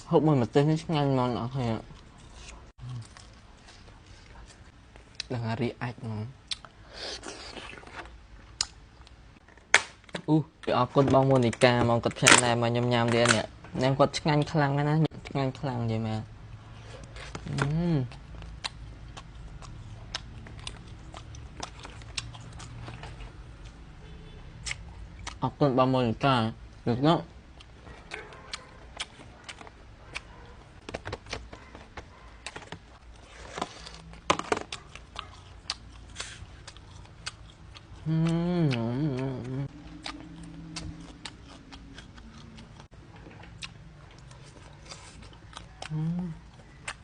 hút mùi mà tên nó nhanh ngon lắm thôi ạ. Là react nó. Cái con bông Monica mong cất chân này mà nhầm nhầm đi anh ạ. Em có nhanh khăn cái này, nhanh khăn vậy mà. Con bông Monica được đó.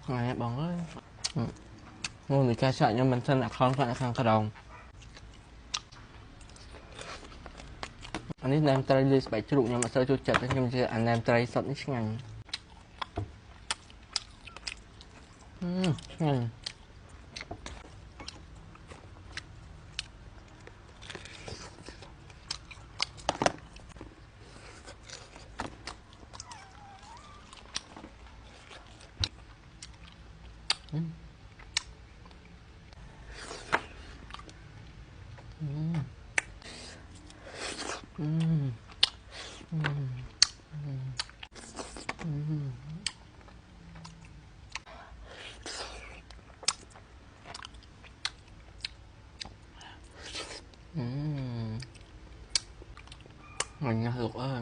Này bọn ơi. Monica sợ nhưng mình thân là con khăn cái đồng. Anh ấy làm trai lên bảy trụ nhưng mà sao cho chật nhưng mà anh làm trai sẵn nhanh. Nhanh. Mình luộc ơi.